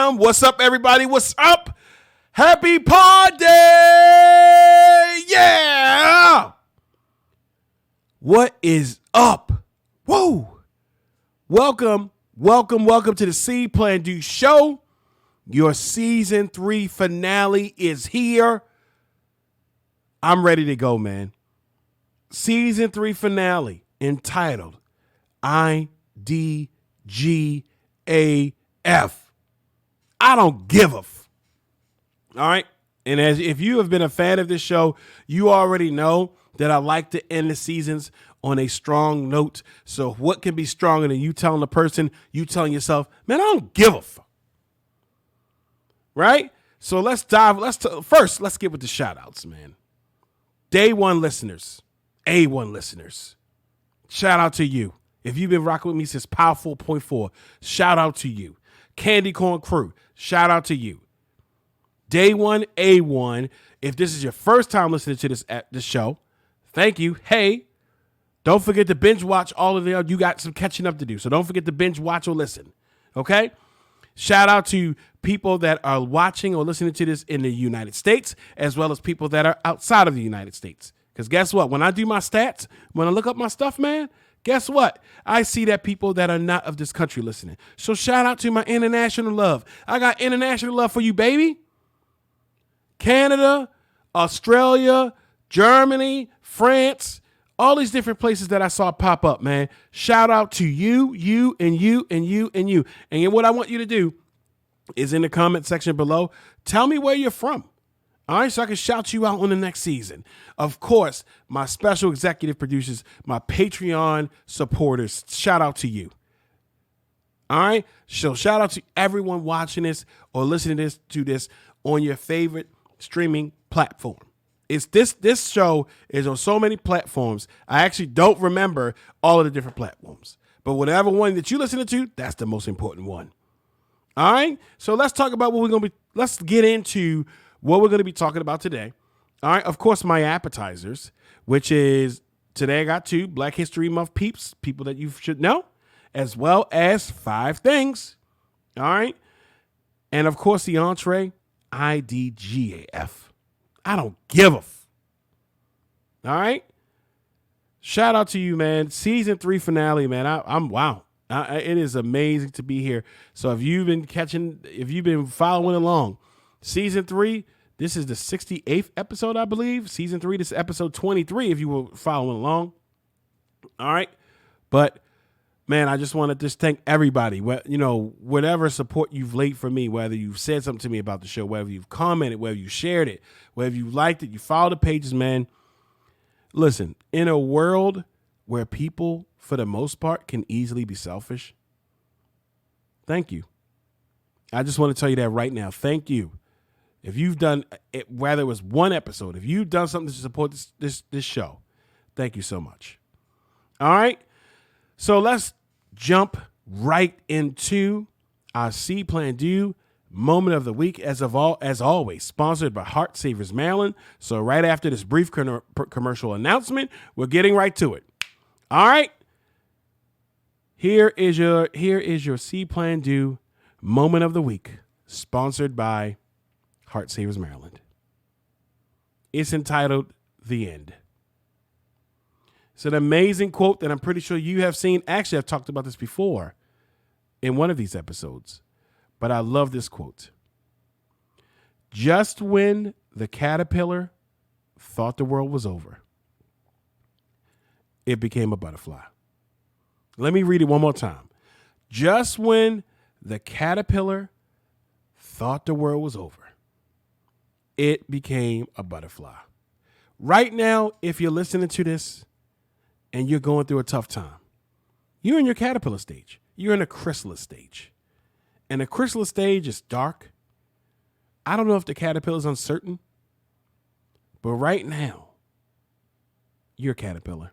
down. What's up, everybody? What's up? Happy Pod Day! Yeah! What is up? Whoa! Welcome to the See.Plan.Do show. Your season 3 finale is here. I'm ready to go, man. Season 3 finale entitled IDGAF. I don't give a f. All right. And if you have been a fan of this show, you already know that I like to end the seasons on a strong note. So what can be stronger than you telling the person, you telling yourself, man, I don't give a f. Right? So let's first get with the shout outs, man. Day one listeners, A1 listeners, shout out to you. If you've been rocking with me since Power 4.4, shout out to you. Candy Corn Crew, shout out to you. Day one, A1. If this is your first time listening to this show, thank you. Hey, don't forget to binge watch all of them. You got some catching up to do. So don't forget to binge watch or listen. Okay? Shout out to people that are watching or listening to this in the United States, as well as people that are outside of the United States. Because guess what? When I do my stats, when I look up my stuff, man, guess what? I see that people that are not of this country listening. So shout out to my international love. I got international love for you, baby. Canada, Australia, Germany, France, all these different places that I saw pop up, man. Shout out to you, and you, and you, and you. And what I want you to do is in the comment section below, tell me where you're from. All right, so I can shout you out on the next season. Of course, my special executive producers, my Patreon supporters, shout out to you. All right, so shout out to everyone watching this or listening to this on your favorite streaming platform. It's this show is on so many platforms. I actually don't remember all of the different platforms, but whatever one that you listen to, that's the most important one. All right, so let's talk about let's get into what we're going to be talking about today. All right, of course, my appetizers, which is today I got 2 Black History Month peeps, people that you should know, as well as 5 things. All right, and of course the entree, IDGAF. I don't give a f. All right. Shout out to you, man. Season 3 finale, man. I'm wow. It is amazing to be here. So if you've been following along, season 3, this is the 68th episode, I believe. Season 3, this is episode 23, if you were following along. All right. But man, I just want to just thank everybody. Whatever support you've laid for me, whether you've said something to me about the show, whether you've commented, whether you shared it, whether you liked it, you followed the pages, man. Listen, in a world where people, for the most part, can easily be selfish, thank you. I just want to tell you that right now. Thank you. If you've done it, whether it was one episode, if you've done something to support this show, thank you so much. All right. So let's jump right into our See.Plan.Do moment of the week, as always, sponsored by Heart Savers Maryland. So right after this brief commercial announcement, we're getting right to it. All right. Here is your See.Plan.Do moment of the week, sponsored by Heart Savers Maryland. It's entitled The End. It's an amazing quote that I'm pretty sure you have seen. Actually, I've talked about this before in one of these episodes, but I love this quote. Just when the caterpillar thought the world was over, it became a butterfly. Let me read it one more time. Just when the caterpillar thought the world was over, it became a butterfly. Right now, if you're listening to this, and you're going through a tough time, you're in your caterpillar stage. You're in a chrysalis stage. And the chrysalis stage is dark. I don't know if the caterpillar is uncertain, but right now, you're a caterpillar.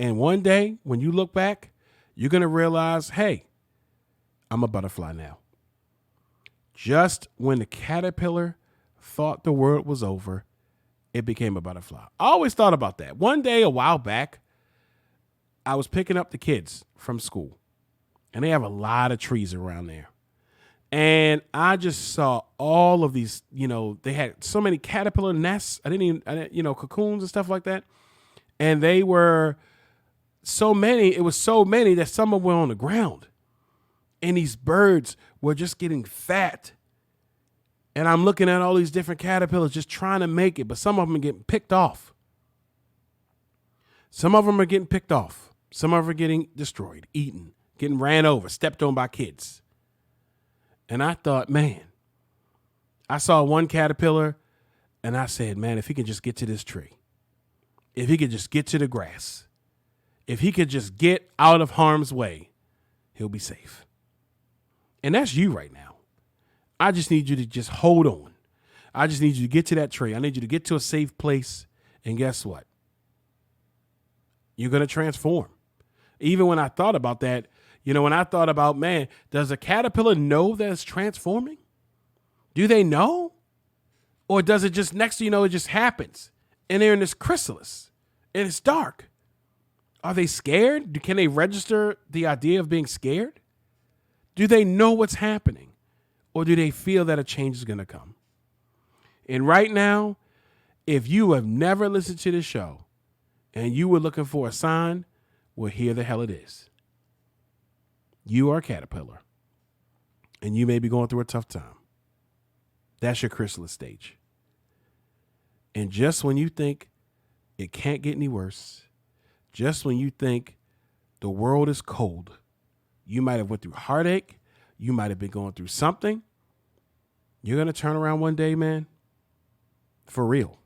And one day, when you look back, you're going to realize, hey, I'm a butterfly now. Just when the caterpillar thought the world was over, it became a butterfly. I always thought about that. One day, a while back, I was picking up the kids from school, and they have a lot of trees around there. And I just saw all of these, they had so many caterpillar nests. Cocoons and stuff like that. And they were so many. It was so many that some of them were on the ground. And these birds were just getting fat. And I'm looking at all these different caterpillars just trying to make it. But some of them are getting picked off. Some of them are getting picked off. Some of them are getting destroyed, eaten, getting ran over, stepped on by kids. And I thought, man, I saw one caterpillar and I said, man, if he could just get to this tree, if he could just get to the grass, if he could just get out of harm's way, he'll be safe. And that's you right now. I just need you to just hold on. I just need you to get to that tree. I need you to get to a safe place. And guess what? You're going to transform. Even when I thought about that, when I thought about, man, does a caterpillar know that it's transforming? Do they know? Or does it just, next thing you know, it just happens? And they're in this chrysalis and it's dark. Are they scared? Can they register the idea of being scared? Do they know what's happening? Or do they feel that a change is going to come? And right now, if you have never listened to this show and you were looking for a sign, well, here the hell it is. You are a caterpillar, and you may be going through a tough time. That's your chrysalis stage. And just when you think it can't get any worse, just when you think the world is cold, you might have went through heartache, you might have been going through something, you're going to turn around one day, man, for real.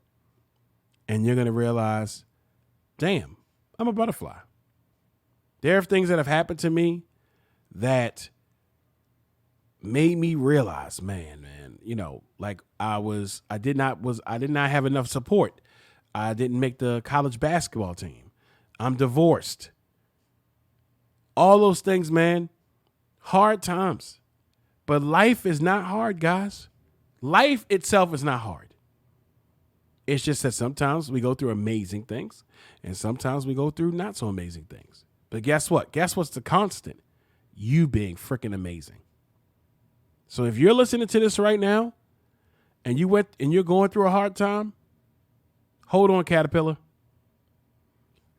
And you're going to realize, damn, I'm a butterfly. There are things that have happened to me that made me realize, man, like I did not have enough support. I didn't make the college basketball team. I'm divorced. All those things, man, hard times. But life is not hard, guys. Life itself is not hard. It's just that sometimes we go through amazing things and sometimes we go through not so amazing things. But guess what? Guess what's the constant? You being freaking amazing. So if you're listening to this right now and you're going through a hard time, hold on, caterpillar.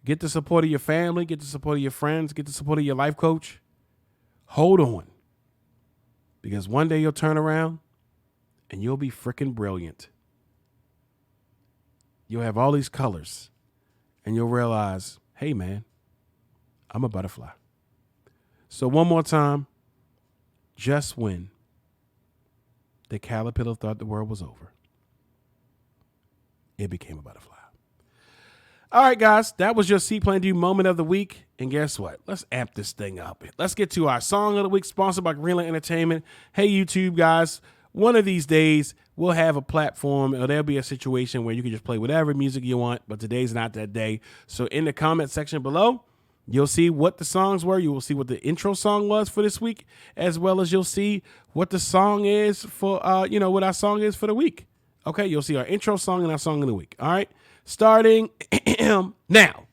Get the support of your family, get the support of your friends, get the support of your life coach. Hold on. Because one day you'll turn around and you'll be freaking brilliant. You'll have all these colors and you'll realize, hey man, I'm a butterfly. So one more time, just when the caterpillar thought the world was over, it became a butterfly. All right, guys, that was your See.Plan.Do moment of the week. And guess what? Let's amp this thing up. Let's get to our song of the week, sponsored by Greenland Entertainment. Hey, YouTube guys, one of these days we'll have a platform or there'll be a situation where you can just play whatever music you want, but today's not that day. So in the comment section below, you'll see what the songs were. You will see what the intro song was for this week, as well as you'll see what the song is for, what our song is for the week. Okay, you'll see our intro song and our song of the week. All right, starting now.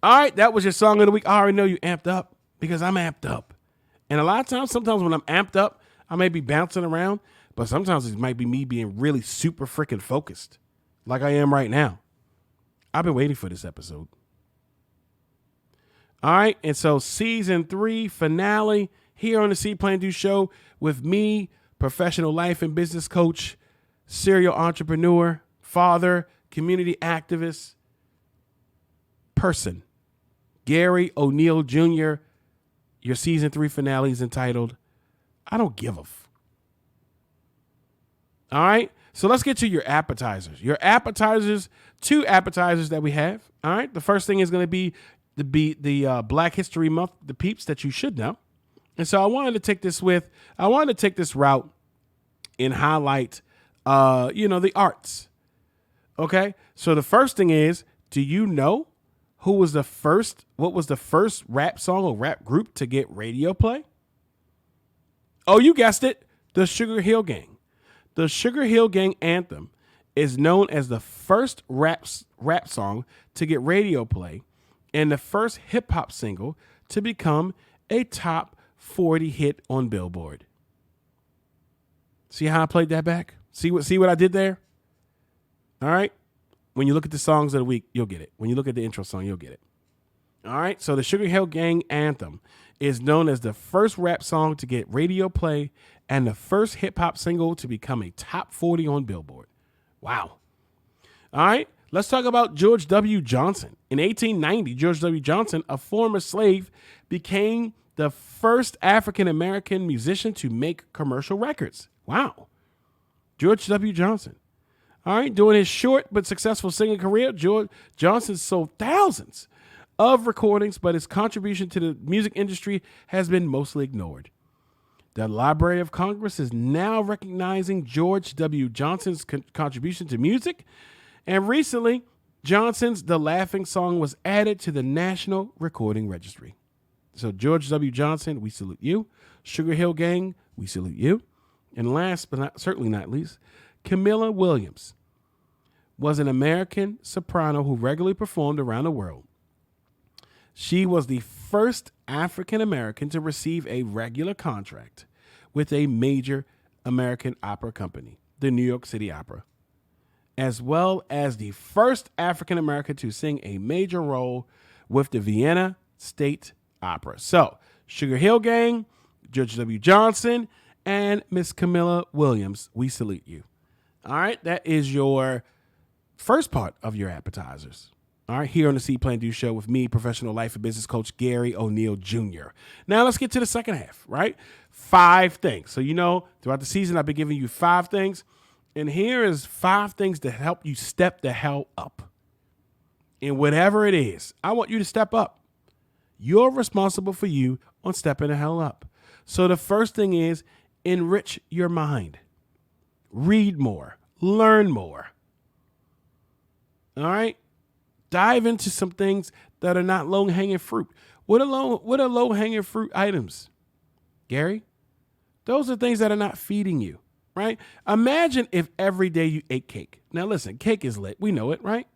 All right, that was your song of the week. I already know you amped up because I'm amped up. And a lot of times, sometimes when I'm amped up, I may be bouncing around, but sometimes it might be me being really super freaking focused like I am right now. I've been waiting for this episode. All right, and so season 3 finale here on the See.Plan.Do show with me, professional life and business coach, serial entrepreneur, father, community activist, person, Garry O'Neal Jr. Your season 3 finale is entitled, I Don't Give a F. All right, so let's get to your appetizers. Your appetizers, 2 appetizers that we have. All right, the first thing is going to be the Black History Month, the peeps that you should know. And so I wanted to take this route and highlight, the arts. Okay. So the first thing is, do you know what was the first rap song or rap group to get radio play? Oh, you guessed it. The Sugar Hill Gang. The Sugar Hill Gang anthem is known as the first rap song to get radio play and the first hip hop single to become a top 40 hit on Billboard. See how I played that back? See what I did there? All right. When you look at the songs of the week, you'll get it. When you look at the intro song, you'll get it. All right. So the Sugar Hill Gang anthem is known as the first rap song to get radio play and the first hip hop single to become a top 40 on Billboard. Wow. All right. Let's talk about George W. Johnson. In 1890, George W. Johnson, a former slave, became the first African-American musician to make commercial records. Wow. George W. Johnson. All right. During his short but successful singing career, George Johnson sold thousands of recordings, but his contribution to the music industry has been mostly ignored. The Library of Congress is now recognizing George W. Johnson's contribution to music. And recently, Johnson's The Laughing Song was added to the National Recording Registry. So George W. Johnson, we salute you. Sugar Hill Gang, we salute you. And last but certainly not least, Camilla Williams was an American soprano who regularly performed around the world. She was the first African American to receive a regular contract with a major American opera company, the New York City Opera, as well as the first African American to sing a major role with the Vienna State Opera. So, Sugar Hill Gang, George W. Johnson, and Miss Camilla Williams, we salute you. All right, that is your first part of your appetizers. All right, here on the See.Plan.Do show with me, professional life and business coach Garry O'Neal Jr. Now let's get to the second half, right? 5 things. So, throughout the season, I've been giving you 5 things. And here is 5 things to help you step the hell up. In whatever it is, I want you to step up. You're responsible for you on stepping the hell up. So the first thing is enrich your mind. Read more. Learn more. All right? Dive into some things that are not low-hanging fruit. What are low-hanging fruit items, Garry? Those are things that are not feeding you, right? Imagine if every day you ate cake. Now, listen, cake is lit. We know it, right?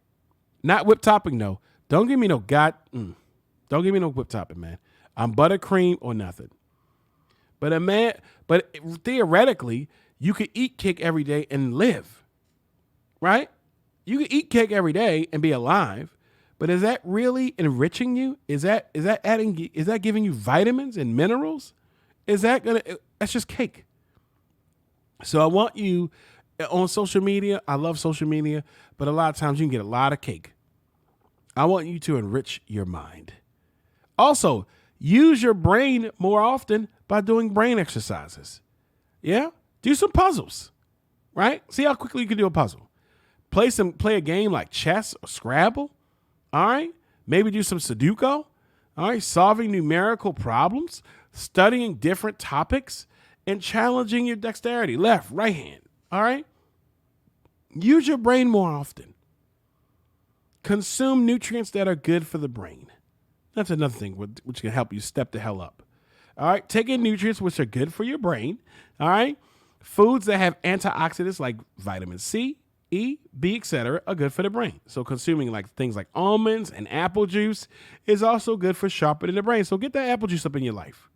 Not whipped topping, no. Don't give me no don't give me no whipped topping, man. I'm buttercream or nothing. But theoretically, you could eat cake every day and live, right? You can eat cake every day and be alive, but is that really enriching you? Is that giving you vitamins and minerals? That's just cake. So I want you on social media. I love social media, but a lot of times you can get a lot of cake. I want you to enrich your mind. Also, use your brain more often by doing brain exercises. Yeah? Do some puzzles, right? See how quickly you can do a puzzle. Play a game like chess or Scrabble. All right. Maybe do some Sudoku. All right. Solving numerical problems, studying different topics, and challenging your dexterity, left, right hand. All right. Use your brain more often. Consume nutrients that are good for the brain. That's another thing which can help you step the hell up. All right. Take in nutrients which are good for your brain. All right. Foods that have antioxidants like vitamin C, E, B, etc. are good for the brain. So consuming things like almonds and apple juice is also good for sharpening the brain. So get that apple juice up in your life.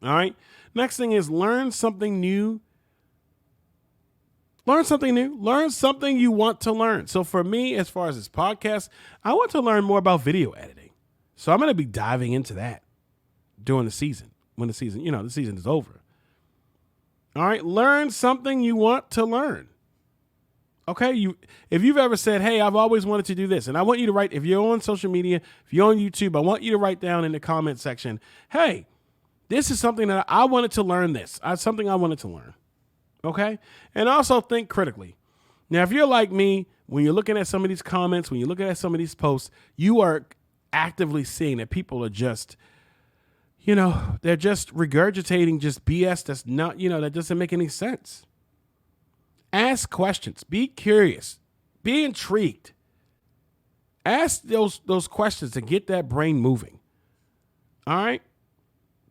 All right. Next thing is learn something new. Learn something new. Learn something you want to learn. So for me, as far as this podcast, I want to learn more about video editing. So I'm going to be diving into that during the season. When the season is over. All right. Learn something you want to learn. Okay, if you've ever said, hey, I've always wanted to do this, and I want you to write, if you're on social media, if you're on YouTube, I want you to write down in the comment section, hey, this is something that I wanted to learn this. Something I wanted to learn. Okay? And also think critically. Now, if you're like me, when you're looking at some of these comments, when you're looking at some of these posts, you are actively seeing that people are just, they're just regurgitating just BS that's not, that doesn't make any sense. Ask questions. Be curious. Be intrigued. Ask those questions to get that brain moving. All right?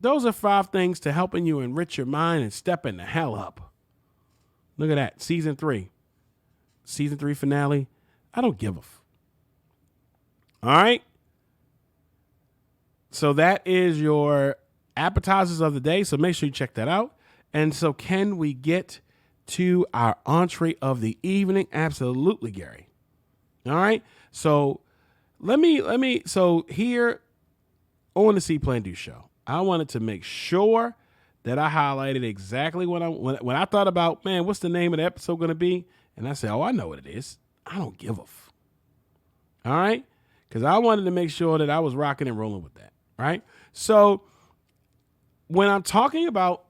Those are 5 things to helping you enrich your mind and stepping the hell up. Look at that. Season 3. Season 3 finale. I don't give a All right? So that is your appetizers of the day. So make sure you check that out. And so can we get to our entree of the evening? Absolutely, Gary. All right. So so here on the See.Plan.Do show, I wanted to make sure that I highlighted exactly when I thought about, man, what's the name of the episode going to be? And I said, oh, I know what it is. I don't give a f. All right. Because I wanted to make sure that I was rocking and rolling with that. Right. So when I'm talking about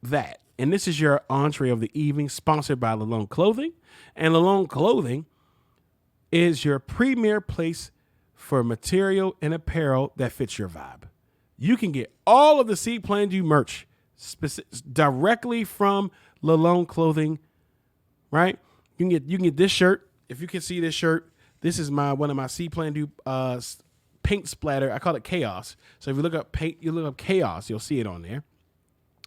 that, and this is your entree of the evening, sponsored by Lalone Clothing. And Lalone Clothing is your premier place for material and apparel that fits your vibe. You can get all of the See.Plan.Do merch directly from Lalone Clothing, right? You can get this shirt. If you can see this shirt, this is one of my See.Plan.Do paint splatter. I call it Chaos. So if you look up paint, you look up Chaos, you'll see it on there.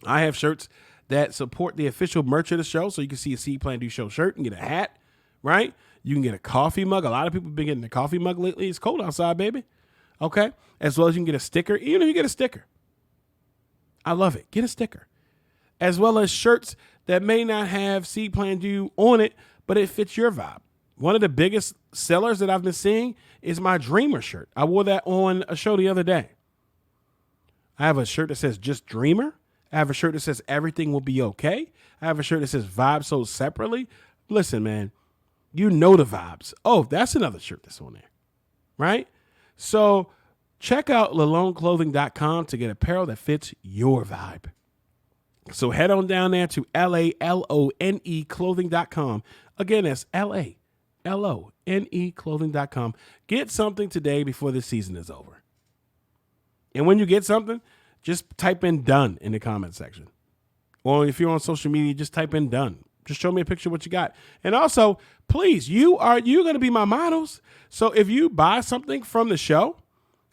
I have shirts that support the official merch of the show. So you can see a See.Plan.Do show shirt and get a hat, right? You can get a coffee mug. A lot of people have been getting a coffee mug lately. It's cold outside, baby. Okay. As well as you can get a sticker. Even if you get a sticker, I love it. Get a sticker. As well as shirts that may not have See.Plan.Do on it, but it fits your vibe. One of the biggest sellers that I've been seeing is my Dreamer shirt. I wore that on a show the other day. I have a shirt that says Just Dreamer. I have a shirt that says Everything Will Be Okay. I have a shirt that says Vibe Sold Separately. Listen, man, you know the vibes. Oh, that's another shirt that's on there, right? So check out laloneclothing.com to get apparel that fits your vibe. So head on down there to LALONE clothing.com. Again, that's LALONE clothing.com. Get something today before the season is over. And when you get something, just type in done in the comment section. Or if you're on social media, just type in done. Just show me a picture of what you got. And also, please, you're going to be my models. So if you buy something from the show,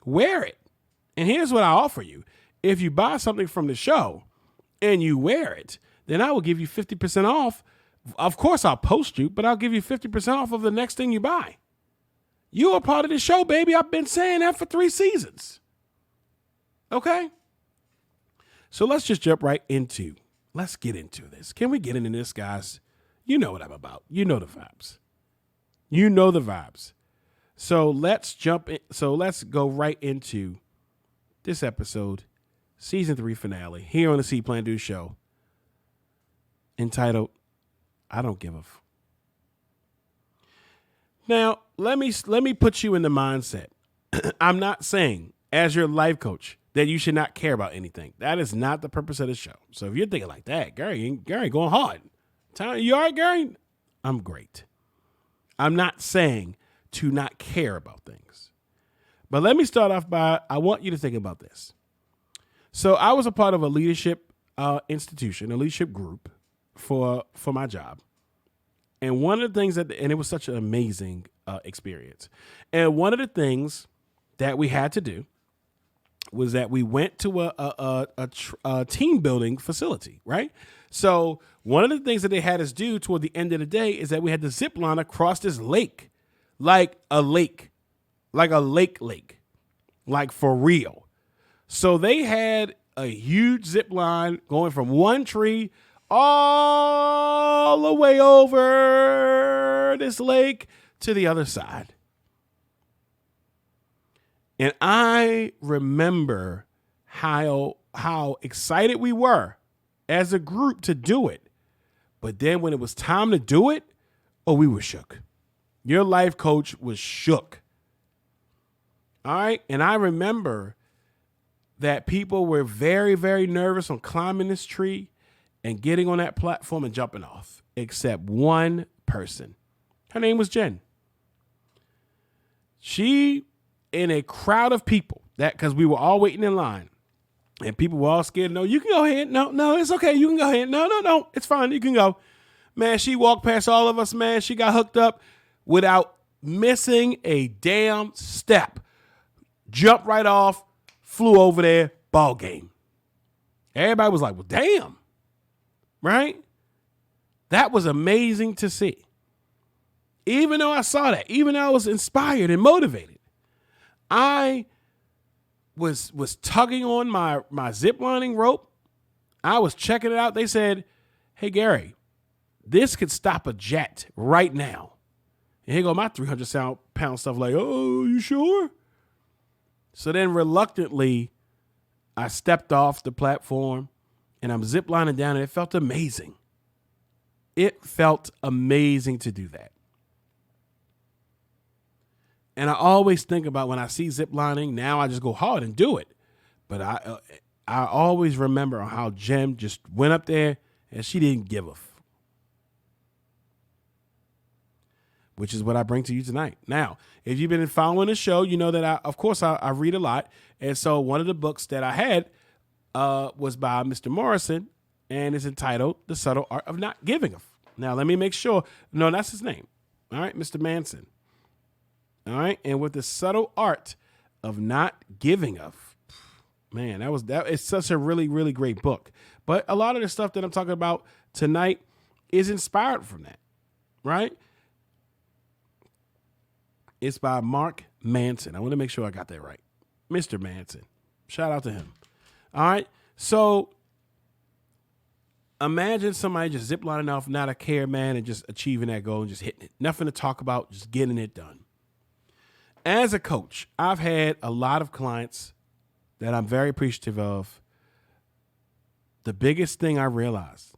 wear it. And here's what I offer you. If you buy something from the show and you wear it, then I will give you 50% off. Of course, I'll post you, but I'll give you 50% off of the next thing you buy. You are part of the show, baby. I've been saying that for 3 seasons. Okay? So let's just jump right into, let's get into this. Can we get into this, guys? You know what I'm about. You know the vibes. You know the vibes. So let's jump in. So let's go right into this episode, season 3 finale, here on the See.Plan.Do show, entitled, I Don't Give a F. Now, let me put you in the mindset. I'm not saying, as your life coach, that you should not care about anything. That is not the purpose of the show. So if you're thinking like that, Garry going hard. You all right, Garry? I'm great. I'm not saying to not care about things. But let me start off by, I want you to think about this. So I was a part of a leadership institution, a leadership group for my job. And one of the things and it was such an amazing experience. And one of the things that we had to do was that we went to a team building facility, right? So one of the things that they had us do toward the end of the day is that we had to zip line across this lake, like a lake, like for real. So they had a huge zip line going from one tree all the way over this lake to the other side. And I remember how excited we were as a group to do it. But then when it was time to do it, we were shook. Your life coach was shook. All right. And I remember that people were very, very nervous on climbing this tree and getting on that platform and jumping off, except one person. Her name was Jen. She, in a crowd of people, because we were all waiting in line, and people were all scared. No, you can go ahead. No, it's okay. You can go ahead. No, it's fine. You can go. Man, she walked past all of us, man. She got hooked up without missing a damn step. Jumped right off, flew over there, ball game. Everybody was like, well, damn. Right? That was amazing to see. Even though I saw that, even though I was inspired and motivated, I was tugging on my zip lining rope. I was checking it out. They said, hey, Garry, this could stop a jet right now. And here go my 300-pound stuff like, oh, you sure? So then reluctantly, I stepped off the platform and I'm ziplining down, and it felt amazing. It felt amazing to do that. And I always think about when I see ziplining, now I just go hard and do it. But I always remember how Jen just went up there and she didn't give a which is what I bring to you tonight. Now, if you've been following the show, you know that I read a lot. And so one of the books that I had was by Mr. Morrison, and it's entitled The Subtle Art of Not Giving a Now, let me make sure. No, that's his name. All right, Mr. Manson. All right, and with The Subtle Art of Not Giving a Man, that is such a really, really great book. But a lot of the stuff that I'm talking about tonight is inspired from that, right? It's by Mark Manson. I want to make sure I got that right. Mr. Manson. Shout out to him. All right. So imagine somebody just ziplining off, not a care, man, and just achieving that goal and just hitting it. Nothing to talk about, just getting it done. As a coach, I've had a lot of clients that I'm very appreciative of. The biggest thing I realized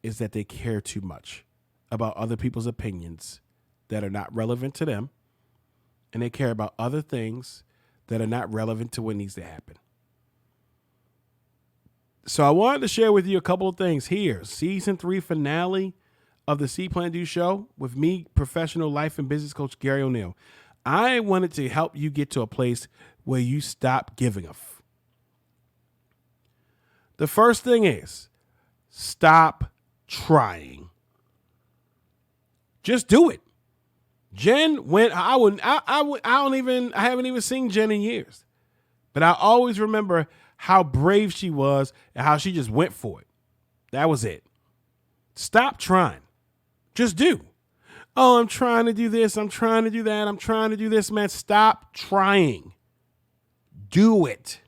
is that they care too much about other people's opinions that are not relevant to them. And they care about other things that are not relevant to what needs to happen. So I wanted to share with you a couple of things here. Season 3 finale of the See.Plan.Do show with me, professional life and business coach Garry O'Neill. I wanted to help you get to a place where you stop giving a The first thing is stop trying. Just do it. Jen went, I haven't even seen Jen in years, but I always remember how brave she was and how she just went for it. That was it. Stop trying. Just do. Oh, I'm trying to do this. I'm trying to do that. I'm trying to do this, man. Stop trying. Do it.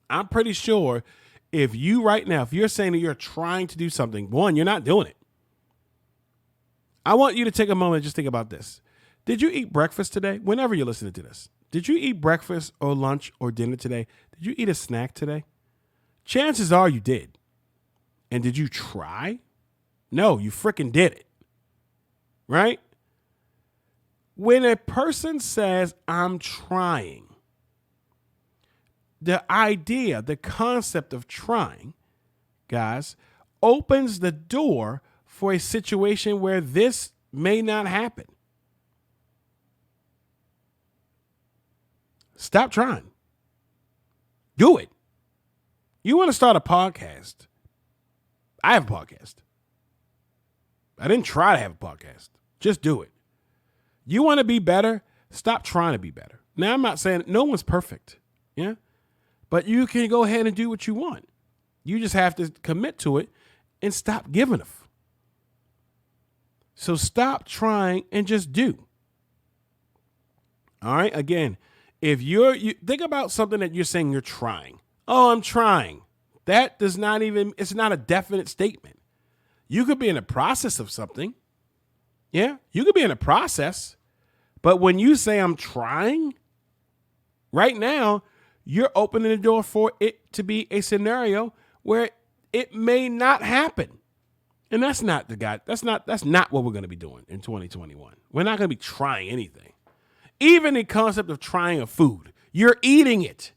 I'm pretty sure if you're saying that you're trying to do something, one, you're not doing it. I want you to take a moment and just think about this. Did you eat breakfast today? Whenever you're listening to this, did you eat breakfast or lunch or dinner today? Did you eat a snack today? Chances are you did. And did you try? No, you freaking did it. Right? When a person says, I'm trying, the idea, the concept of trying, guys, opens the door for a situation where this may not happen. Stop trying. Do it. You want to start a podcast? I have a podcast. I didn't try to have a podcast. Just do it. You want to be better? Stop trying to be better. Now, I'm not saying no one's perfect. Yeah. But you can go ahead and do what you want. You just have to commit to it and stop giving a So stop trying and just do. All right. Again, if you think about something that you're saying you're trying. Oh, I'm trying. That does not even, it's not a definite statement. You could be in the process of something. Yeah. You could be in a process. But when you say I'm trying, right now, you're opening the door for it to be a scenario where it may not happen. And that's not that's not what we're going to be doing in 2021. We're not going to be trying anything. Even the concept of trying a food, you're eating it.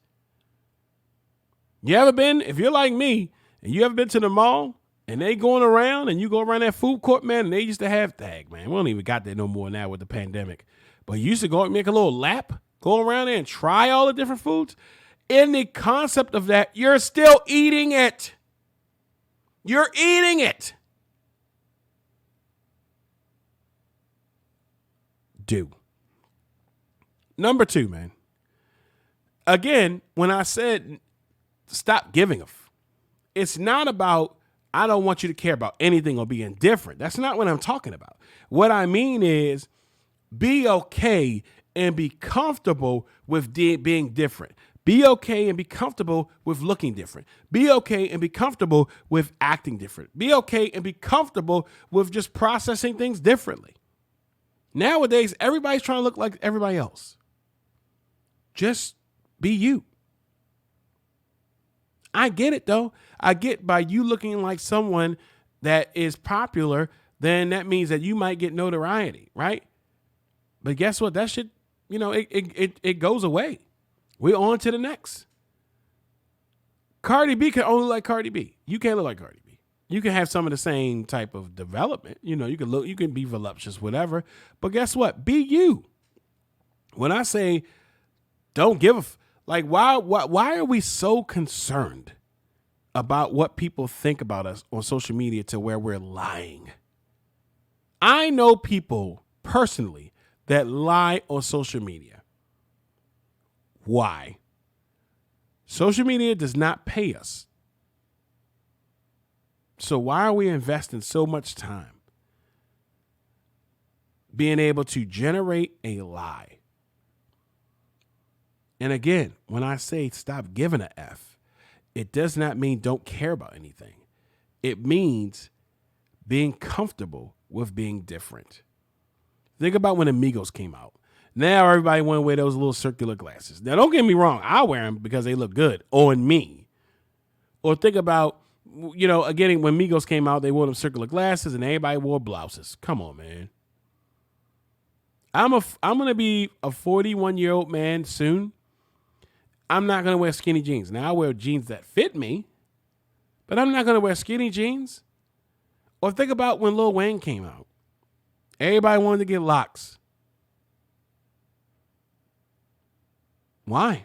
If you're like me, and you ever been to the mall and they going around and you go around that food court, man, and they used to have man, we don't even got that no more now with the pandemic. But you used to go and make a little lap, go around there and try all the different foods. In the concept of that, you're still eating it. You're eating it. Do. Number 2, man. Again, when I said stop giving it's not about, I don't want you to care about anything or be indifferent. That's not what I'm talking about. What I mean is be okay and be comfortable with being different. Be okay and be comfortable with looking different. Be okay and be comfortable with acting different. Be okay and be comfortable with just processing things differently. Nowadays, everybody's trying to look like everybody else. Just be you. I get it, though. I get by you looking like someone that is popular, then that means that you might get notoriety, right? But guess what? That shit, it goes away. We're on to the next. Cardi B can only look like Cardi B. You can't look like Cardi B. You can have some of the same type of development. You can be voluptuous, whatever. But guess what? Be you. When I say don't give why are we so concerned about what people think about us on social media to where we're lying? I know people personally that lie on social media. Why? Social media does not pay us. So why are we investing so much time being able to generate a lie? And again, when I say stop giving a F, it does not mean don't care about anything. It means being comfortable with being different. Think about when Amigos came out. Now everybody want to wear those little circular glasses. Now, don't get me wrong. I wear them because they look good on me. Or think about, again, when Migos came out, they wore them circular glasses and everybody wore blouses. Come on, man. I'm going to be a 41-year-old man soon. I'm not going to wear skinny jeans. Now, I wear jeans that fit me, but I'm not going to wear skinny jeans. Or think about when Lil Wayne came out. Everybody wanted to get locks. Why?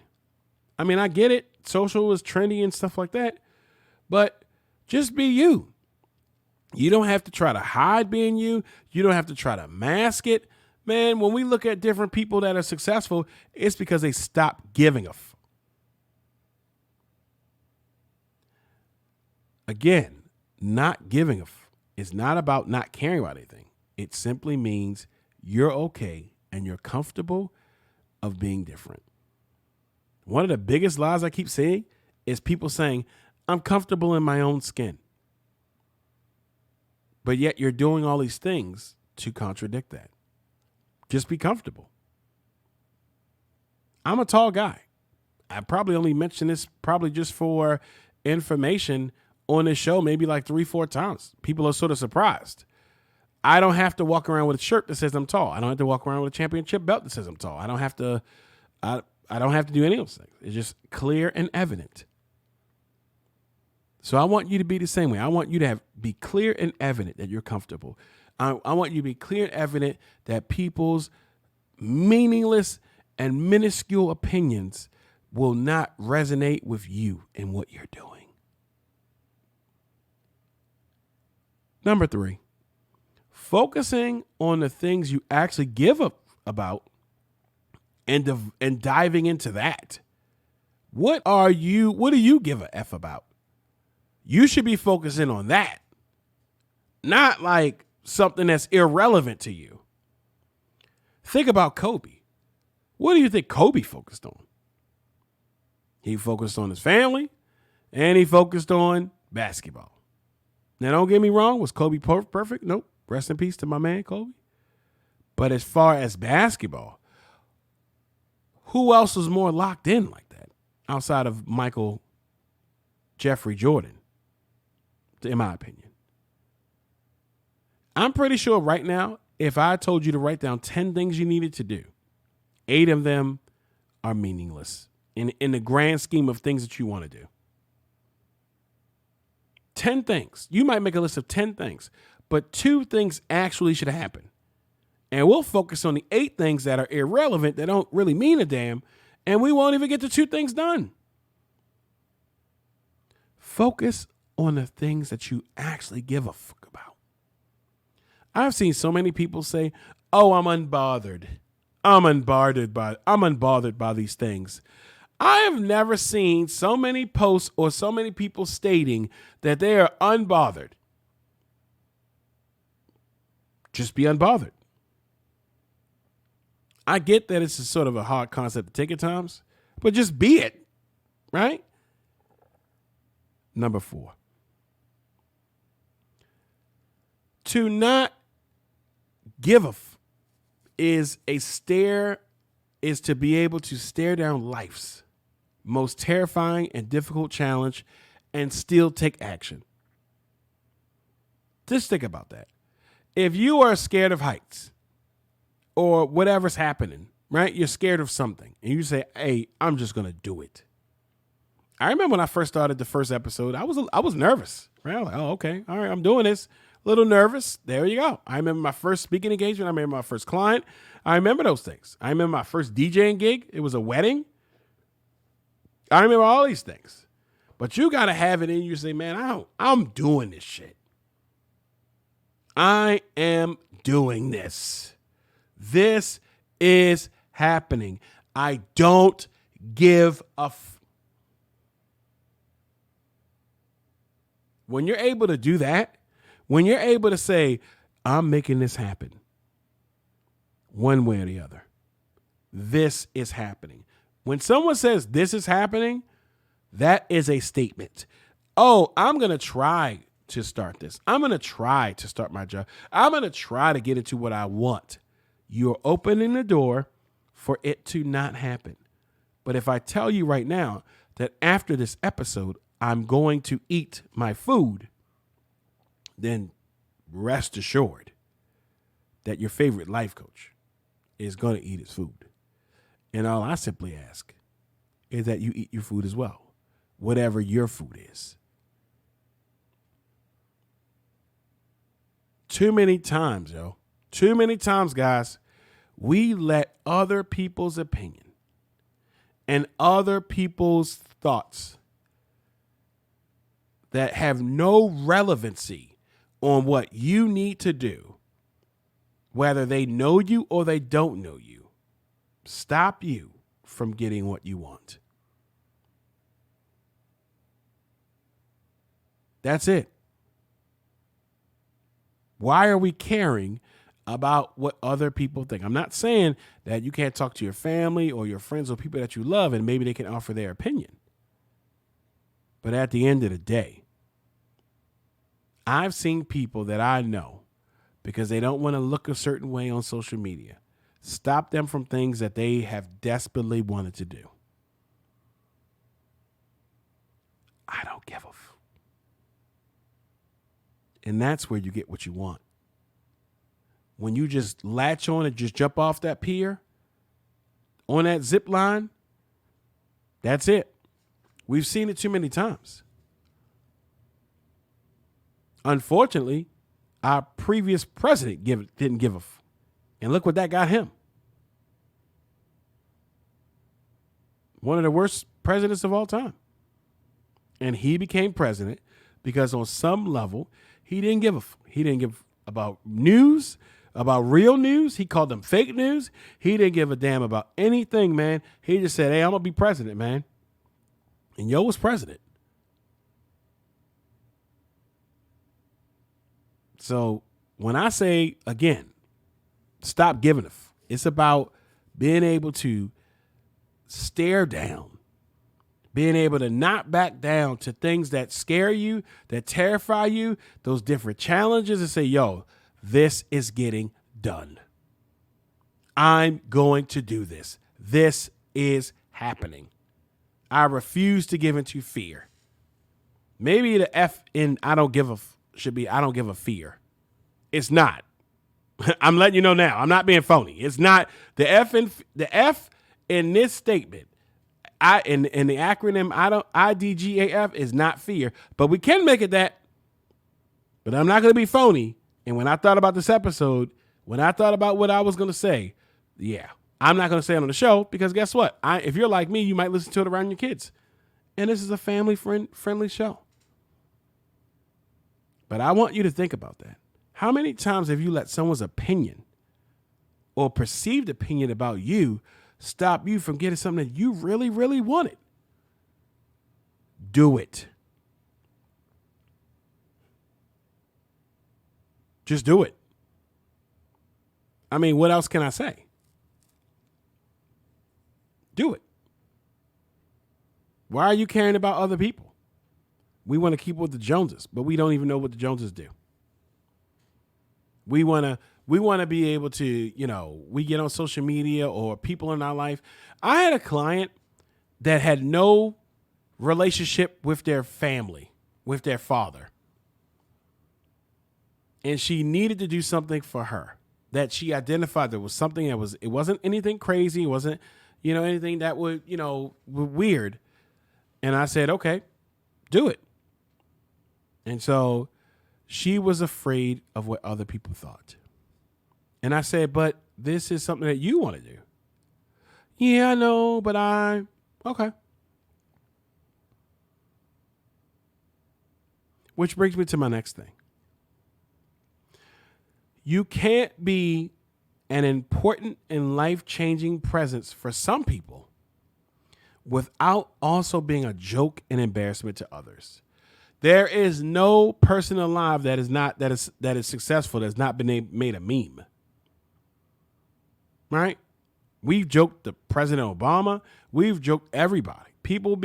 I mean, I get it. Social is trendy and stuff like that. But just be you. You don't have to try to hide being you. You don't have to try to mask it. Man, when we look at different people that are successful, it's because they stop giving a f. Again, not giving a f is not about not caring about anything. It simply means you're okay and you're comfortable of being different. One of the biggest lies I keep saying is people saying, I'm comfortable in my own skin. But yet you're doing all these things to contradict that. Just be comfortable. I'm a tall guy. I probably only mentioned this probably just for information on this show, maybe like 3-4 times. People are sort of surprised. I don't have to walk around with a shirt that says I'm tall. I don't have to walk around with a championship belt that says I'm tall. I don't have to do any of those things. It's just clear and evident. So I want you to be the same way. I want you to be clear and evident that you're comfortable. I want you to be clear and evident that people's meaningless and minuscule opinions will not resonate with you and what you're doing. Number 3, focusing on the things you actually give about and diving into that. What do you give a F about? You should be focusing on that. Not like something that's irrelevant to you. Think about Kobe. What do you think Kobe focused on? He focused on his family and he focused on basketball. Now, don't get me wrong. Was Kobe perfect? Nope. Rest in peace to my man, Kobe. But as far as basketball, who else was more locked in like that outside of Michael Jeffrey Jordan, in my opinion? I'm pretty sure right now, if I told you to write down 10 things you needed to do, 8 of them are meaningless in the grand scheme of things that you want to do. 10 things. You might make a list of 10 things, but 2 things actually should happen. And we'll focus on the 8 things that are irrelevant, that don't really mean a damn, and we won't even get the 2 things done. Focus on the things that you actually give a fuck about. I've seen so many people say, oh, I'm unbothered. I'm unbothered by these things. I have never seen so many posts or so many people stating that they are unbothered. Just be unbothered. I get that it's a sort of a hard concept to take at times, but just be it. right? Number 4, to not give a is to be able to stare down life's most terrifying and difficult challenge and still take action. Just think about that. If you are scared of heights or whatever's happening, right? You're scared of something and you say, hey, I'm just going to do it. I remember when I first started the first episode, I was nervous, right? I was like, oh, okay. All right. I'm doing this. A little nervous. There you go. I remember my first speaking engagement. I remember my first client. I remember those things. I remember my first DJing gig. It was a wedding. I remember all these things. But you got to have it in you to say, man, I'm doing this shit. I am doing this. This is happening. I don't give a When you're able to do that, when you're able to say, I'm making this happen, one way or the other, this is happening. When someone says this is happening, that is a statement. Oh, I'm going to try to start this. I'm going to try to start my job. I'm going to try to get into what I want. You're opening the door for it to not happen. But if I tell you right now that after this episode, I'm going to eat my food, then rest assured that your favorite life coach is going to eat his food. And all I simply ask is that you eat your food as well, whatever your food is. Too many times, guys, we let other people's opinion and other people's thoughts that have no relevancy on what you need to do, whether they know you or they don't know you, stop you from getting what you want. That's it. Why are we caring about what other people think? I'm not saying that you can't talk to your family or your friends or people that you love and maybe they can offer their opinion. But at the end of the day, I've seen people that I know, because they don't want to look a certain way on social media, stop them from things that they have desperately wanted to do. I don't give a f. And that's where you get what you want. When you just latch on and just jump off that pier on that zip line, that's it. We've seen it too many times. Unfortunately, our previous president didn't give a f. And look what that got him. One of the worst presidents of all time. And he became president because on some level, he didn't give a f. He didn't give about news, about real news. He called them fake news. He didn't give a damn about anything, man. He just said, hey, I'm going to be president, man. And yo was president. So when I say, again, stop giving a f, it's about being able to stare down, being able to not back down to things that scare you, that terrify you, those different challenges, and say, yo, this is getting done. I'm going to do this. This is happening. I refuse to give into fear. Maybe the F in I don't give a should be I don't give a fear. It's not. I'm letting you know now. I'm not being phony. It's not. The F in this statement, in the acronym IDGAF is not fear, but we can make it that. But I'm not going to be phony. And when I thought about this episode, when I thought about what I was going to say, yeah, I'm not going to say it on the show because guess what? If you're like me, you might listen to it around your kids. And this is a family friendly show. But I want you to think about that. How many times have you let someone's opinion or perceived opinion about you stop you from getting something that you really, really wanted? Do it. Just do it. I mean, what else can I say? Do it. Why are you caring about other people? We want to keep with the Joneses, but we don't even know what the Joneses do. We want to be able to, we get on social media or people in our life. I had a client that had no relationship with their family, with their father. And she needed to do something for her that she identified there was something it wasn't anything crazy. It wasn't, anything that would, weird. And I said, okay, do it. And so she was afraid of what other people thought. And I said, but this is something that you want to do. Yeah, I know, but okay. Which brings me to my next thing. You can't be an important and life-changing presence for some people without also being a joke and embarrassment to others. There is no person alive that is successful that's not been made a meme. Right? We've joked the President Obama. We've joked everybody. People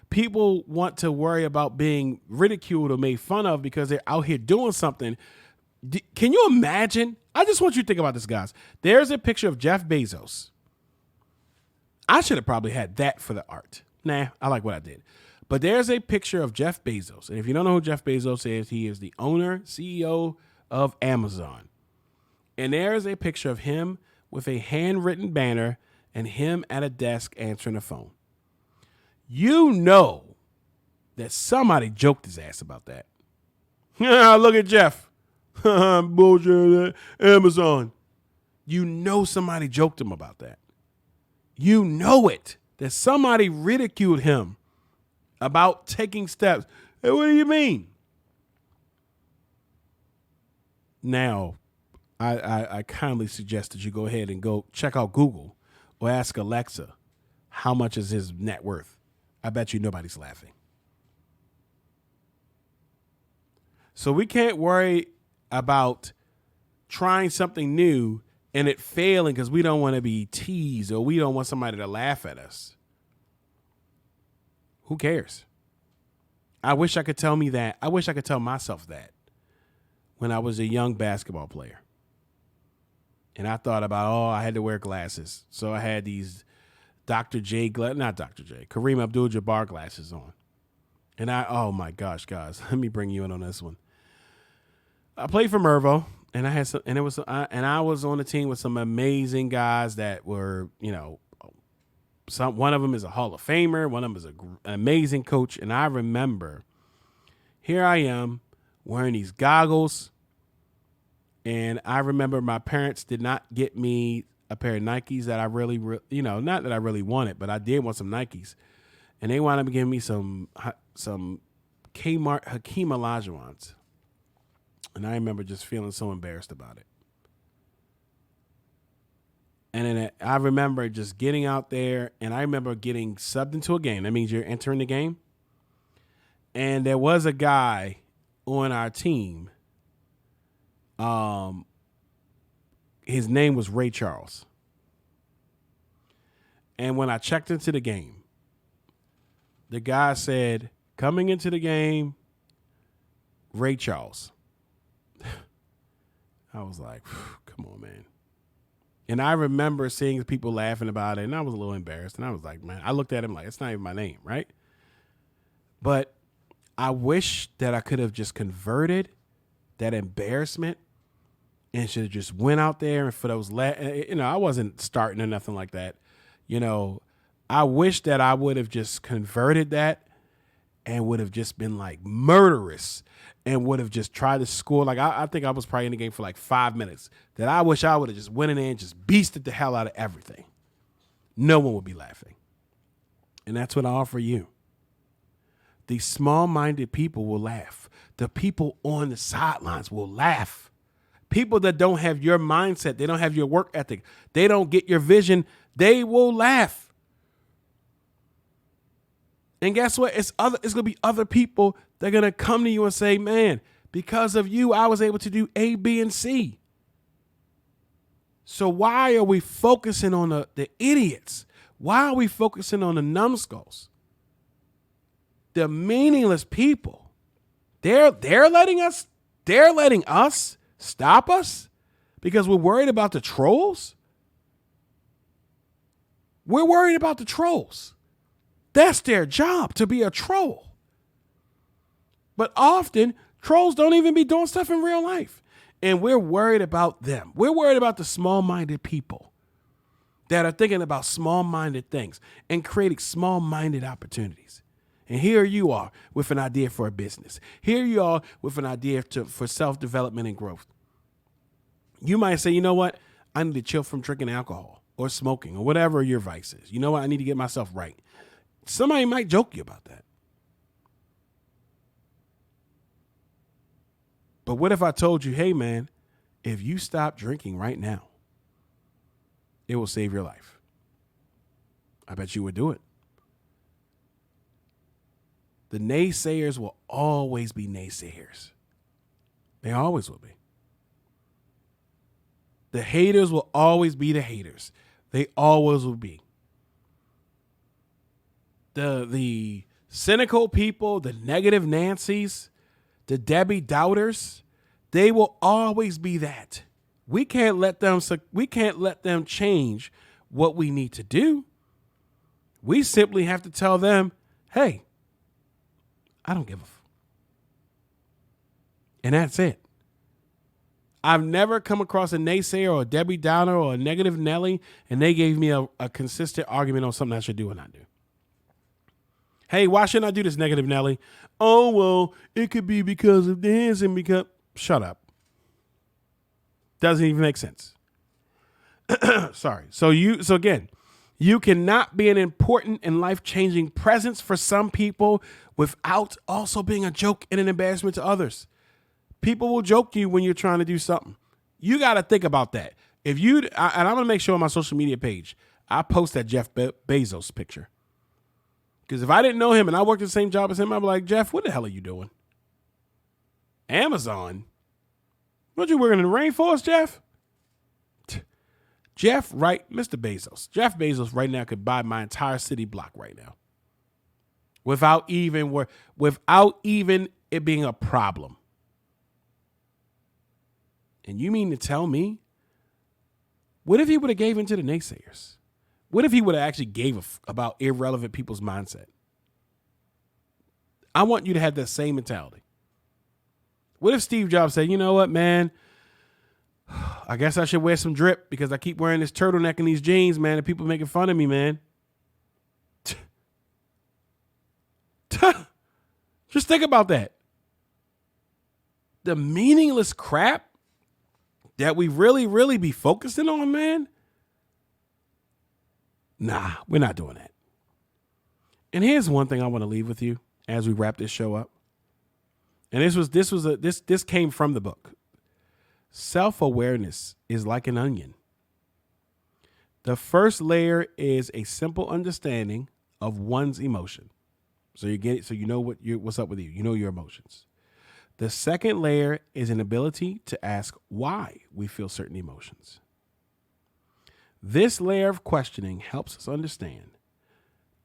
people want to worry about being ridiculed or made fun of because they're out here doing something. Can you imagine? I just want you to think about this, guys. There's a picture of Jeff Bezos. I should have probably had that for the art. Nah, I like what I did. But there's a picture of Jeff Bezos. And if you don't know who Jeff Bezos is, he is the owner, CEO of Amazon. And there's a picture of him with a handwritten banner and him at a desk answering the phone. You know that somebody joked his ass about that. Yeah, look at Jeff. Bullshit, Amazon. You know somebody joked him about that. You know it. That somebody ridiculed him about taking steps. Hey, what do you mean? Now, I kindly suggest that you go ahead and go check out Google or ask Alexa, how much is his net worth? I bet you nobody's laughing. So we can't worry about trying something new and it failing because we don't want to be teased or we don't want somebody to laugh at us. Who cares? I wish I could tell me that. I wish I could tell myself that when I was a young basketball player. And I thought about, I had to wear glasses. So I had these Kareem Abdul-Jabbar glasses on. And oh my gosh, guys, let me bring you in on this one. I played for Mervo, and I was on a team with some amazing guys that were, one of them is a Hall of Famer, one of them is an amazing coach. And I remember, here I am wearing these goggles, and I remember my parents did not get me a pair of Nikes that I really, not that I really wanted, but I did want some Nikes, and they wound up giving me some Kmart Hakeem Olajuwons. And I remember just feeling so embarrassed about it. And then I remember just getting out there, and I remember getting subbed into a game. That means you're entering the game. And there was a guy on our team. His name was Ray Charles. And when I checked into the game, the guy said, coming into the game, Ray Charles. I was like, come on, man. And I remember seeing people laughing about it, and I was a little embarrassed. And I was like, man, I looked at him like, it's not even my name, right? But I wish that I could have just converted that embarrassment and should have just went out there and for those, I wasn't starting or nothing like that. I wish that I would have just converted that and would have just been like murderous and would have just tried to score. Like, I think I was probably in the game for like 5 minutes. That I wish I would have just went in there and just beasted the hell out of everything. No one would be laughing. And that's what I offer you. These small-minded people will laugh. The people on the sidelines will laugh. People that don't have your mindset, they don't have your work ethic, they don't get your vision, they will laugh. And guess what? It's going to be other people that are going to come to you and say, man, because of you, I was able to do A, B, and C. So why are we focusing on the idiots? Why are we focusing on the numbskulls? The meaningless people, they're letting us stop us because we're worried about the trolls. We're worried about the trolls. That's their job, to be a troll. But often trolls don't even be doing stuff in real life. And we're worried about them. We're worried about the small-minded people that are thinking about small-minded things and creating small-minded opportunities. And here you are with an idea for a business. Here you are with an idea for self-development and growth. You might say, you know what? I need to chill from drinking alcohol or smoking or whatever your vice is. You know what? I need to get myself right. Somebody might joke you about that. But what if I told you, hey, man, if you stop drinking right now, it will save your life? I bet you would do it. The naysayers will always be naysayers. They always will be. The haters will always be the haters. They always will be. The cynical people, the negative Nancys, the Debbie Doubters, they will always be that. We can't let them change what we need to do. We simply have to tell them, hey, I don't give a f. And that's it. I've never come across a naysayer or a Debbie Downer or a negative Nelly, and they gave me a consistent argument on something I should do or not do. Hey, why shouldn't I do this, negative Nelly? Oh, well, it could be because of this and because... Shut up. Doesn't even make sense. Sorry. So again, you cannot be an important and life-changing presence for some people without also being a joke and an embarrassment to others. People will joke you when you're trying to do something. You got to think about that. And I'm going to make sure on my social media page, I post that Jeff Bezos picture. Because if I didn't know him and I worked the same job as him, I'd be like, Jeff, what the hell are you doing? Amazon? What, you working in the rainforest, Jeff? Jeff Bezos right now could buy my entire city block right now. Without even it being a problem. And you mean to tell me, what if he would have gave in to the naysayers? What if he would have actually gave about irrelevant people's mindset? I want you to have that same mentality. What if Steve Jobs said, you know what, man? I guess I should wear some drip because I keep wearing this turtleneck and these jeans, man, and people making fun of me, man. Just think about that. The meaningless crap that we really be focusing on, man. Nah, we're not doing that. And here's one thing I want to leave with you as we wrap this show up. And this came from the book. Self-awareness is like an onion. The first layer is a simple understanding of one's emotion. So you get it, so you know what's up with you. You know your emotions. The second layer is an ability to ask why we feel certain emotions. This layer of questioning helps us understand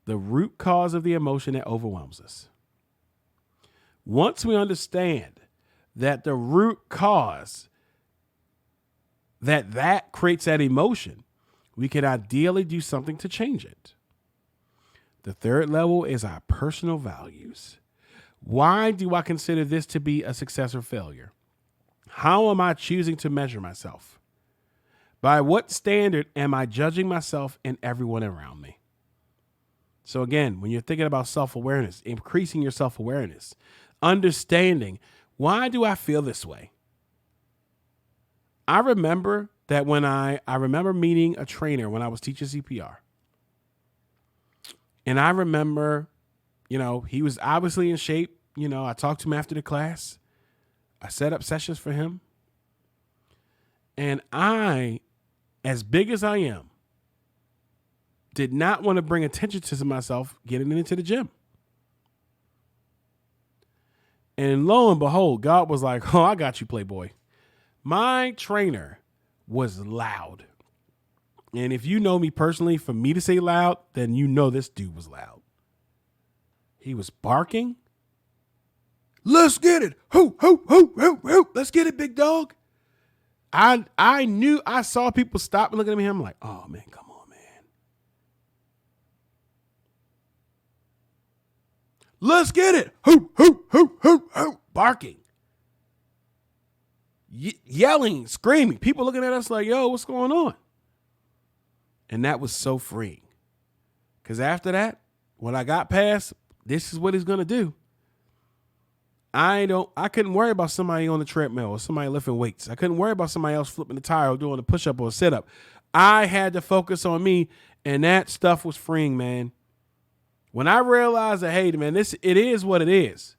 the root cause of the emotion that overwhelms us. Once we understand that the root cause that creates that emotion, we can ideally do something to change it. The third level is our personal values. Why do I consider this to be a success or failure? How am I choosing to measure myself? By what standard am I judging myself and everyone around me? So again, when you're thinking about self-awareness, increasing your self-awareness, understanding, why do I feel this way? I remember that when I remember meeting a trainer when I was teaching CPR. And I remember, he was obviously in shape. I talked to him after the class. I set up sessions for him. And I, as big as I am, did not want to bring attention to myself getting into the gym. And lo and behold, God was like, oh, I got you, Playboy. My trainer was loud. And if you know me personally, for me to say loud, then you know this dude was loud. He was barking. Let's get it. Hoo, hoo, hoo, hoo, hoo. Let's get it, big dog. I knew, I saw people stop and look at me. I'm like, oh, man, come on, man. Let's get it. Hoo, hoo, hoo, hoo, hoo. Barking. Yelling, screaming. People looking at us like, yo, what's going on? And that was so freeing. Because after that, when I got past, this is what he's going to do. I couldn't worry about somebody on the treadmill or somebody lifting weights. I couldn't worry about somebody else flipping the tire or doing a push-up or a sit-up. I had to focus on me, and that stuff was freeing, man. When I realized that, hey, man, it is what it is,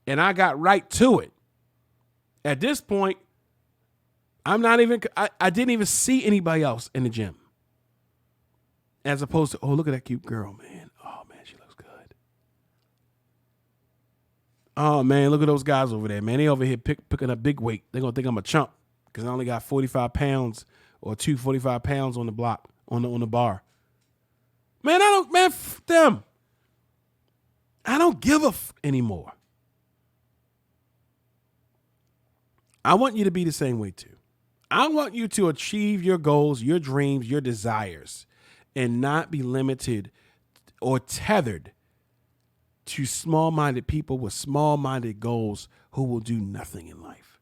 and I got right to it. At this point, I didn't even see anybody else in the gym. As opposed to, oh, look at that cute girl, man. Oh, man, she looks good. Oh, man, look at those guys over there, man. They over here picking up big weight. They're going to think I'm a chump because I only got 45 pounds or 245 pounds on the block, on the bar. Man, f them. I don't give a f anymore. I want you to be the same way, too. I want you to achieve your goals, your dreams, your desires, and not be limited or tethered to small-minded people with small-minded goals who will do nothing in life.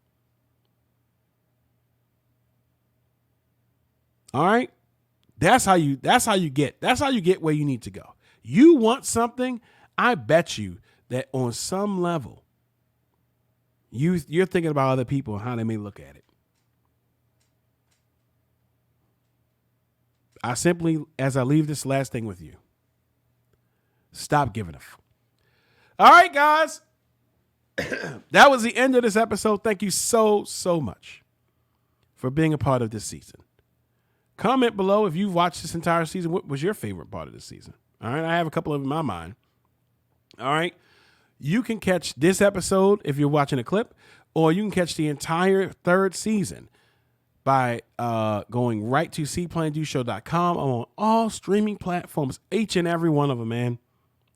All right? That's how you get where you need to go. You want something, I bet you that on some level, you're thinking about other people and how they may look at it. I simply, as I leave this last thing with you, stop giving a f. All right, guys. That was the end of this episode. Thank you so, so much for being a part of this season. Comment below if you've watched this entire season. What was your favorite part of this season? All right, I have a couple of in my mind. All right. You can catch this episode if you're watching a clip, or you can catch the entire third season by going right to See.Plan.Do show.com. I'm on all streaming platforms, each and every one of them, man.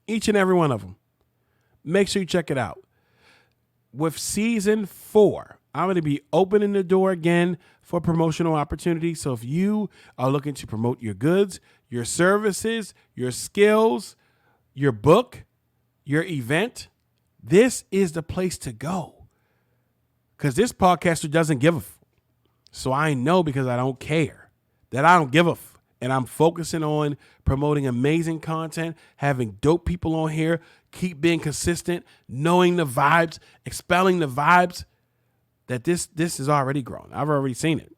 Each and every one of them. Make sure you check it out. With season 4, I'm going to be opening the door again for promotional opportunities. So if you are looking to promote your goods, your services, your skills, your book, your event, this is the place to go. Because this podcaster doesn't give a f. So I know, because I don't care, that I don't give a f. And I'm focusing on promoting amazing content, having dope people on here, keep being consistent, knowing the vibes, expelling the vibes, that this is already grown. I've already seen it.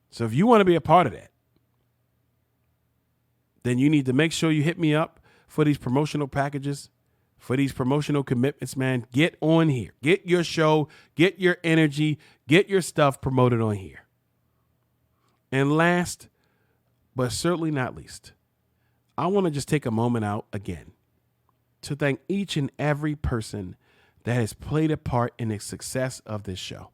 So if you want to be a part of that, then you need to make sure you hit me up for these promotional packages, for these promotional commitments, man. Get on here. Get your show, get your energy, get your stuff promoted on here. And last, but certainly not least, I want to just take a moment out again to thank each and every person that has played a part in the success of this show.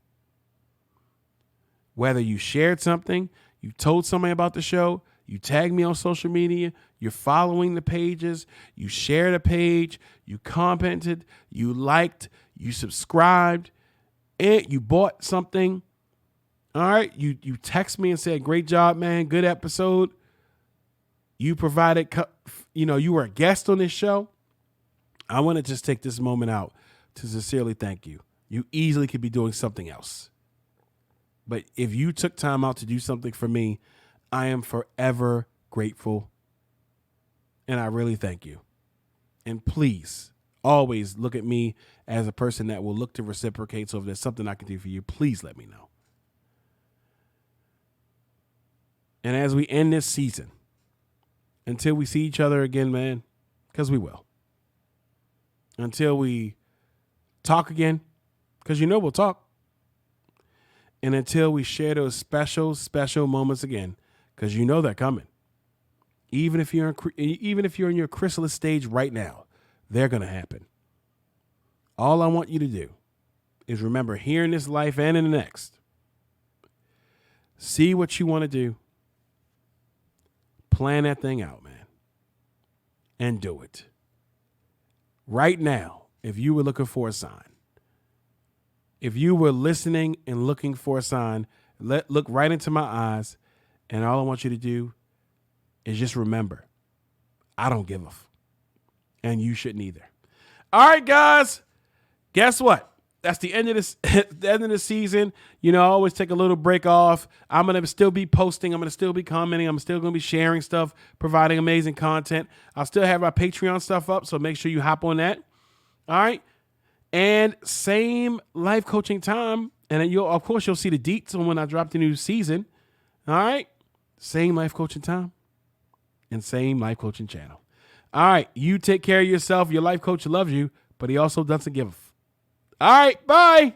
Whether you shared something, you told somebody about the show, you tagged me on social media, you're following the pages, you shared a page, you commented, you liked, you subscribed, and you bought something. All right, you text me and said, great job, man, good episode. You provided, you were a guest on this show. I want to just take this moment out to sincerely thank you. You easily could be doing something else. But if you took time out to do something for me, I am forever grateful. And I really thank you. And please, always look at me as a person that will look to reciprocate. So if there's something I can do for you, please let me know. And as we end this season, until we see each other again, man, because we will. Until we talk again, because we'll talk. And until we share those special, special moments again, because they're coming. Even if you're in your chrysalis stage right now, they're going to happen. All I want you to do is remember, here in this life and in the next, see what you want to do. Plan that thing out, man. And do it. right now, if you were looking for a sign, if you were listening and looking for a sign, look right into my eyes, and all I want you to do is just remember, I don't give a f, and you shouldn't either. All right, guys, guess what? That's the end of this. The end of the season. You know, I always take a little break off. I'm gonna still be posting. I'm gonna still be commenting. I'm still gonna be sharing stuff, providing amazing content. I'll still have our Patreon stuff up, so make sure you hop on that. All right, and same life coaching time, and then you'll see the deets on when I drop the new season. All right, same life coaching time, and same life coaching channel. All right, you take care of yourself. Your life coach loves you, but he also doesn't give a f. All right, bye.